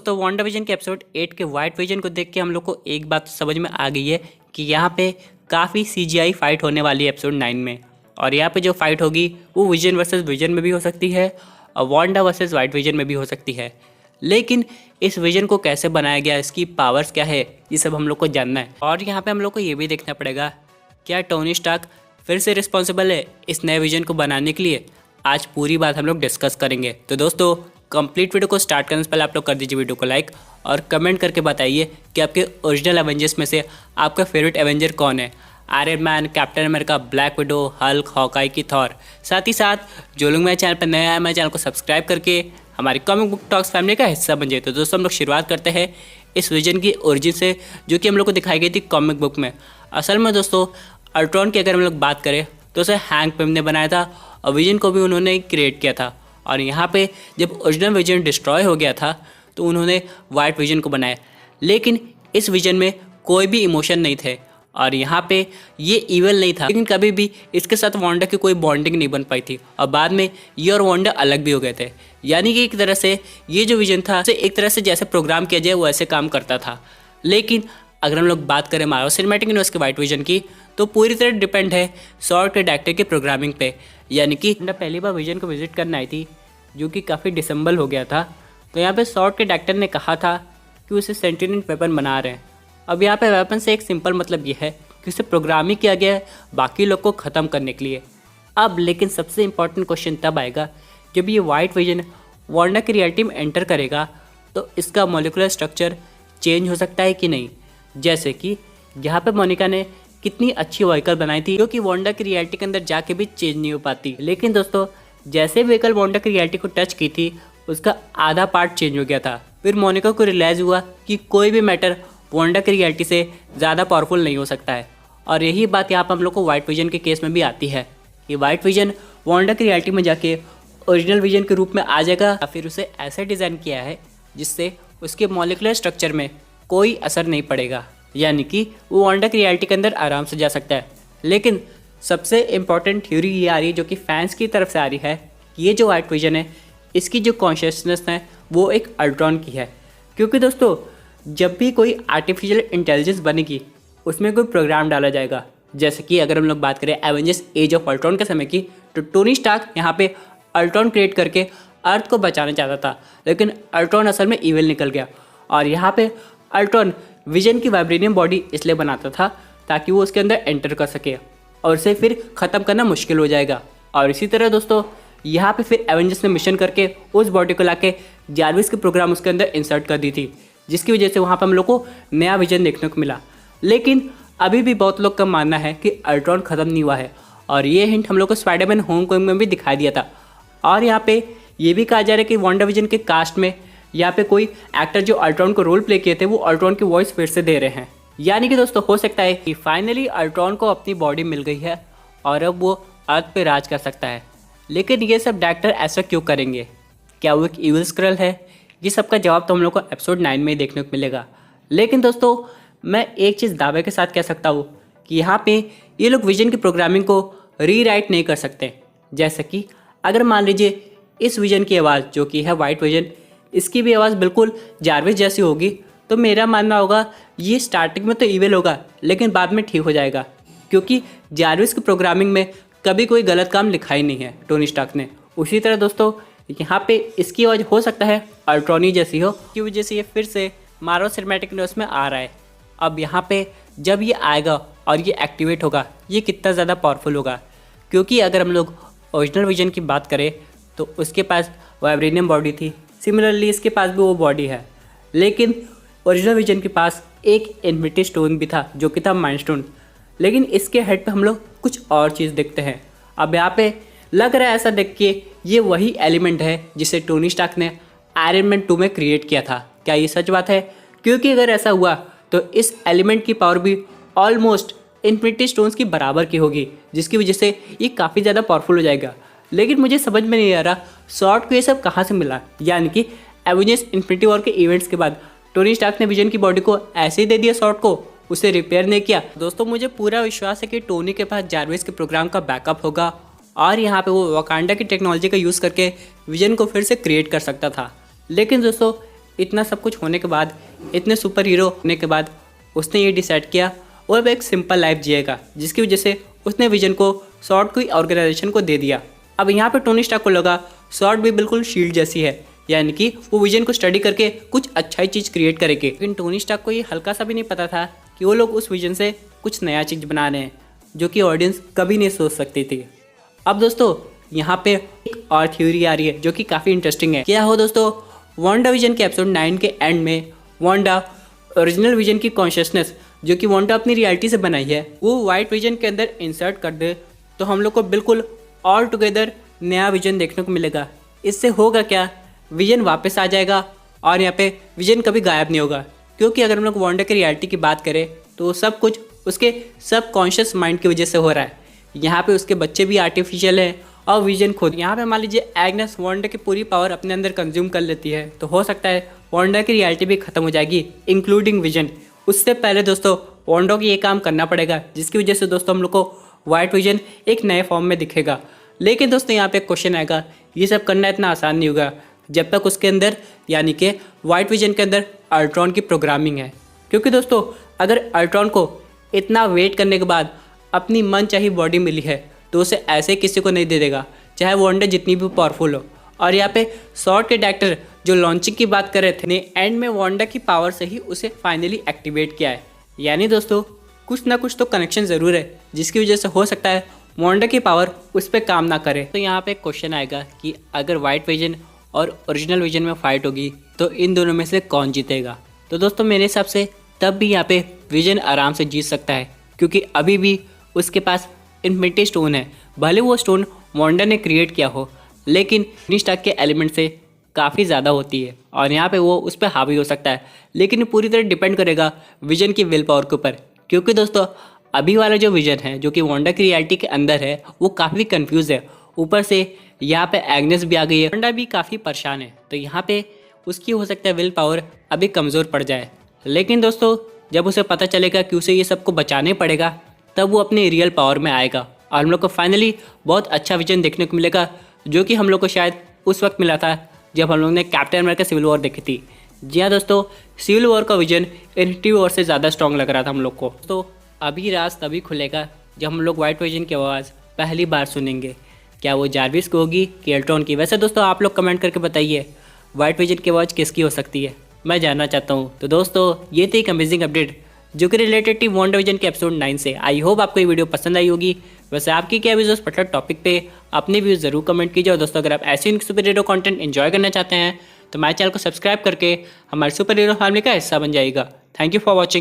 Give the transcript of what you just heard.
तो Wanda vision के episode 8 के वाइट विजन को देख के हम लोग को एक बात समझ में आ गई है कि यहाँ पे काफ़ी CGI फाइट होने वाली है एपिसोड 9 में। और यहाँ पे जो फाइट होगी वो विजन वर्सेस विजन में भी हो सकती है और वांडा वर्सेस वाइट विजन में भी हो सकती है। लेकिन इस विजन को कैसे बनाया गया, इसकी पावर्स क्या है, ये सब हम लोग को जानना है। और यहाँ पे हम लोग को ये भी देखना पड़ेगा क्या टोनी स्टार्क फिर से रिस्पॉन्सिबल है इस नए विजन को बनाने के लिए। आज पूरी बात हम लोग डिस्कस करेंगे। तो दोस्तों कंप्लीट वीडियो को स्टार्ट करने से पहले आप लोग कर दीजिए वीडियो को लाइक और कमेंट करके बताइए कि आपके ओरिजिनल एवेंजर्स में से आपका फेवरेट एवेंजर कौन है। Iron man, captain America, black window, Hulk, Hawkeye की थॉर। साथ ही साथ जो लोग मेरे चैनल पर नए आए मेरे चैनल को सब्सक्राइब करके हमारी कॉमिक बुक टॉक्स फैमिली का हिस्सा बन जाए। तो दोस्तों हम लोग शुरुआत करते हैं इस विजन की ओरिजिन से, जो कि हम लोग को दिखाई गई थी कॉमिक बुक में। असल में दोस्तों अल्ट्रॉन की अगर हम लोग बात करें तो उसे हैंक पिम ने बनाया था और विजन को भी उन्होंने क्रिएट किया था। और यहाँ पे जब ओरिजिनल विजन डिस्ट्रॉय हो गया था तो उन्होंने वाइट विजन को बनाया, लेकिन इस विजन में कोई भी इमोशन नहीं थे और यहाँ पे ये इवल नहीं था। लेकिन कभी भी इसके साथ वांडा की कोई बॉन्डिंग नहीं बन पाई थी और बाद में ये और वांडा अलग भी हो गए थे। यानी कि एक तरह से ये जो विजन था उसे एक तरह से जैसे प्रोग्राम किया जाए वो ऐसे काम करता था। लेकिन अगर हम लोग बात करें मार्वल सिनेमैटिक यूनिवर्स के वाइट विजन की तो पूरी तरह डिपेंड है शॉर्ट के डायरेक्टर की प्रोग्रामिंग पे। यानी कि पहली बार विजन को विजिट करने आई थी जो कि काफ़ी डिसम्बल हो गया था, तो यहाँ पे शॉर्ट के डायरेक्टर ने कहा था कि उसे सेंटिनेंट वेपन बना रहे हैं। अब यहाँ पे वेपन से एक सिंपल मतलब ये है कि उसे प्रोग्राम ही किया गया है बाकी लोग को ख़त्म करने के लिए। अब लेकिन सबसे इम्पॉर्टेंट क्वेश्चन तब आएगा जब ये वाइट विजन वांडा की रियलिटी में एंटर करेगा तो इसका मॉलिक्यूलर स्ट्रक्चर चेंज हो सकता है कि नहीं। जैसे कि यहाँ पे मोनिका ने कितनी अच्छी व्हीकल बनाई थी जो कि वांडा की रियलिटी के अंदर जाके भी चेंज नहीं हो पाती। लेकिन दोस्तों जैसे व्हीकल वांडा की रियलिटी को टच की थी उसका आधा पार्ट चेंज हो गया था। फिर मोनिका को रियलाइज़ हुआ कि कोई भी मैटर वांडा की रियलिटी से ज़्यादा पावरफुल नहीं हो सकता है। और यही बात यहाँ पर हम लोग को वाइट विजन के केस में भी आती है कि वाइट विजन वांडा की रियलिटी में जाके ओरिजिनल विजन के रूप में आ जाएगा या फिर उसे ऐसे डिज़ाइन किया है जिससे उसके मॉलिक्यूलर स्ट्रक्चर में कोई असर नहीं पड़ेगा, यानी कि वो वांडा की रियलिटी के अंदर आराम से जा सकता है। लेकिन सबसे इम्पॉर्टेंट थ्योरी ये आ रही है जो कि फैंस की तरफ से आ रही है कि ये जो वाइट विजन है इसकी जो कॉन्शियसनेस है वो एक अल्ट्रॉन की है। क्योंकि दोस्तों जब भी कोई आर्टिफिशियल इंटेलिजेंस बनेगी उसमें कोई प्रोग्राम डाला जाएगा। जैसे कि अगर हम लोग बात करें एवेंजर्स एज ऑफ अल्ट्रॉन के समय की तो टोनी स्टार्क यहाँ पे अल्ट्रॉन क्रिएट करके अर्थ को बचाना चाहता था, लेकिन अल्ट्रॉन असल में इविल निकल गया। और यहाँ पे अल्ट्रॉन विजन की वाइब्रेनियम बॉडी इसलिए बनाता था ताकि वो उसके अंदर एंटर कर सके और उसे फिर ख़त्म करना मुश्किल हो जाएगा। और इसी तरह दोस्तों यहाँ पे फिर एवेंजर्स ने मिशन करके उस बॉडी को लाके जारविस के प्रोग्राम उसके अंदर इंसर्ट कर दी थी, जिसकी वजह से वहाँ पर हम लोग को नया विजन देखने को मिला। लेकिन अभी भी बहुत लोग का मानना है कि अल्ट्रॉन ख़त्म नहीं हुआ है और ये हिंट हम लोग को स्पाइडरमैन होमकमिंग में भी दिखाई दिया था। और यहाँ पे ये भी कहा जा रहा है कि वांडा विजन के कास्ट में यहाँ पे कोई एक्टर जो अल्ट्रॉन को रोल प्ले किए थे वो अल्ट्रॉन की वॉइस फिर से दे रहे हैं। यानी कि दोस्तों हो सकता है कि फाइनली अल्ट्रॉन को अपनी बॉडी मिल गई है और अब वो अर्थ पे राज कर सकता है। लेकिन ये सब डायरेक्टर ऐसा क्यों करेंगे? क्या वो एक इविल स्क्रल है? ये सब का जवाब तो हम लोग को एपिसोड 9 में ही देखने को मिलेगा। लेकिन दोस्तों मैं एक चीज़ दावे के साथ कह सकता हूँ कि यहाँ पे ये लोग विजन की प्रोग्रामिंग को रीराइट नहीं कर सकते। जैसे कि अगर मान लीजिए इस विजन की आवाज़ जो कि है वाइट विजन, इसकी भी आवाज़ बिल्कुल जारविस जैसी होगी तो मेरा मानना होगा ये स्टार्टिंग में तो इविल होगा लेकिन बाद में ठीक हो जाएगा, क्योंकि जारविस की प्रोग्रामिंग में कभी कोई गलत काम लिखा ही नहीं है टोनी स्टार्क ने। उसी तरह दोस्तों यहाँ पे इसकी आवाज़ हो सकता है अल्ट्रॉनी जैसी हो, की वजह से ये फिर से मार्वल सिनेमैटिक यूनिवर्स में आ रहा है। अब यहाँ पे जब ये आएगा और ये एक्टिवेट होगा ये कितना ज़्यादा पावरफुल होगा, क्योंकि अगर हम लोग ओरिजिनल विजन की बात करें तो उसके पास वाइब्रेनियम बॉडी थी, सिमिलरली इसके पास भी वो बॉडी है। लेकिन ओरिजिनल विजन के पास एक इन्फिनिटी स्टोन भी था जो कि था माइंड स्टोन, लेकिन इसके हेड पे हम लोग कुछ और चीज़ देखते हैं। अब यहाँ पे लग रहा है ऐसा देख के ये वही एलिमेंट है जिसे टोनी स्टार्क ने आयरन मैन 2 में क्रिएट किया था। क्या ये सच बात है? क्योंकि अगर ऐसा हुआ तो इस एलिमेंट की पावर भी ऑलमोस्ट इन्फिनिटी स्टोन्स की बराबर की होगी, जिसकी वजह से ये काफ़ी ज़्यादा पावरफुल हो जाएगा। लेकिन मुझे समझ में नहीं आ रहा शॉर्ट को ये सब कहाँ से मिला। यानी कि एवेंजर्स इन्फिनिटी वॉर के इवेंट्स के बाद टोनी स्टार्क ने विजन की बॉडी को ऐसे ही दे दिया शॉर्ट को, उसे रिपेयर नहीं किया। दोस्तों मुझे पूरा विश्वास है कि टोनी के पास जारविस के प्रोग्राम का बैकअप होगा और यहाँ पे वो वकांडा की टेक्नोलॉजी का यूज़ करके विजन को फिर से क्रिएट कर सकता था। लेकिन दोस्तों इतना सब कुछ होने के बाद, इतने सुपर हीरो होने के बाद उसने ये डिसाइड किया वो अब एक सिंपल लाइफ जिएगा, जिसकी वजह से उसने विजन को स्वॉर्ड की ऑर्गेनाइजेशन को दे दिया। अब यहाँ पे टोनी स्टार्क को लगा स्वॉर्ड भी बिल्कुल शील्ड जैसी है, यानी कि वो विजन को स्टडी करके कुछ अच्छा ही चीज़ क्रिएट करेंगे। लेकिन टोनी स्टार्क को ये हल्का सा भी नहीं पता था कि वो लोग उस विजन से कुछ नया चीज़ बना रहे हैं, जो कि ऑडियंस कभी नहीं सोच सकती थी। अब दोस्तों यहाँ पे एक और थ्योरी आ रही है जो कि काफ़ी इंटरेस्टिंग है। क्या हो दोस्तों, वांडा विजन के एपिसोड 9 के एंड में वांडा ओरिजिनल विजन की कॉन्शियसनेस जो कि वांडा अपनी रियलिटी से बनाई है वो वाइट विजन के अंदर इंसर्ट कर दे, तो हम लोग को बिल्कुल ऑल टुगेदर नया विजन देखने को मिलेगा। इससे होगा क्या, विजन वापस आ जाएगा और यहाँ पे विजन कभी गायब नहीं होगा, क्योंकि अगर हम लोग वांडा की रियलिटी की बात करें तो सब कुछ उसके सबकॉन्शियस माइंड की वजह से हो रहा है। यहाँ पे उसके बच्चे भी आर्टिफिशियल हैं और विजन खुद। यहाँ पे मान लीजिए एग्नेस वांडा की पूरी पावर अपने अंदर कंज्यूम कर लेती है, तो हो सकता है वांडा की रियलिटी भी खत्म हो जाएगी, इंक्लूडिंग विजन। उससे पहले दोस्तों वांडा को ये काम करना पड़ेगा, जिसकी वजह से दोस्तों हम लोग को वाइट विजन एक नए फॉर्म में दिखेगा। लेकिन दोस्तों यहाँ पे क्वेश्चन आएगा, ये सब करना इतना आसान नहीं होगा जब तक उसके अंदर यानी कि वाइट विजन के अंदर अल्ट्रॉन की प्रोग्रामिंग है। क्योंकि दोस्तों अगर अल्ट्रॉन को इतना वेट करने के बाद अपनी मन चाही बॉडी मिली है तो उसे ऐसे किसी को नहीं दे देगा, चाहे वांडा जितनी भी पावरफुल हो। और यहाँ पे स्वॉर्ड के डायरेक्टर जो लॉन्चिंग की बात कर रहे थे ने एंड में वांडा की पावर से ही उसे फाइनली एक्टिवेट किया है। यानी दोस्तों कुछ ना कुछ तो कनेक्शन ज़रूर है, जिसकी वजह से हो सकता है वांडा की पावर उस पर काम ना करे। तो यहाँ पे एक क्वेश्चन आएगा कि अगर वाइट विजन और ओरिजिनल विजन में फाइट होगी तो इन दोनों में से कौन जीतेगा। तो दोस्तों मेरे हिसाब से तब भी यहाँ पे विजन आराम से जीत सकता है, क्योंकि अभी भी उसके पास इन्फिनिटी स्टोन है। भले वो स्टोन वांडा ने क्रिएट किया हो, लेकिन टोनी स्टार्क के एलिमेंट से काफ़ी ज़्यादा होती है और यहाँ पे वो उस पर हावी हो सकता है। लेकिन पूरी तरह डिपेंड करेगा विजन की विल पावर के ऊपर, क्योंकि दोस्तों अभी वाला जो विजन है जो कि वांडा की रियलिटी के अंदर है वो काफ़ी कंफ्यूज है। ऊपर से यहाँ पे एग्नेस भी आ गई है, वांडा भी काफ़ी परेशान है, तो यहाँ पे उसकी हो सकता है विल पावर अभी कमज़ोर पड़ जाए। लेकिन दोस्तों जब उसे पता चलेगा कि उसे ये सबको बचाने पड़ेगा, तब वो अपने रियल पावर में आएगा और हम लोग को फाइनली बहुत अच्छा विजन देखने को मिलेगा, जो कि हम लोग को शायद उस वक्त मिला था जब हम लोग ने कैप्टन अमेरिका सिविल वॉर देखी थी। जी हाँ दोस्तों, सिविल वॉर का विजन इन्फिनिटी वॉर से ज़्यादा स्ट्रॉन्ग लग रहा था हम लोग को। तो अभी राज तभी खुलेगा जब हम लोग वाइट विजन की आवाज़ पहली बार सुनेंगे। क्या वो जारविस की होगी कि एल्ट्रॉन की? वैसे दोस्तों आप लोग कमेंट करके बताइए वाइट विजन की आवाज़ किसकी हो सकती है, मैं जानना चाहता हूँ। तो दोस्तों ये थी एक अमेजिंग अपडेट जो कि रिलेटेड थी वांडा विजन के एपिसोड 9 से। आई होप आपको ये वीडियो पसंद आई होगी। वैसे आपकी क्या व्यूज़ उस पर्टिकुलर टॉपिक पे अपने व्यूज़ ज़रूर कमेंट कीजिए। और दोस्तों अगर आप ऐसे सुपर हीरो कंटेंट एंजॉय करना चाहते हैं तो हमारे चैनल को सब्सक्राइब करके हमारे सुपर हीरो फैमिली का हिस्सा बन जाएगा। Thank you for watching.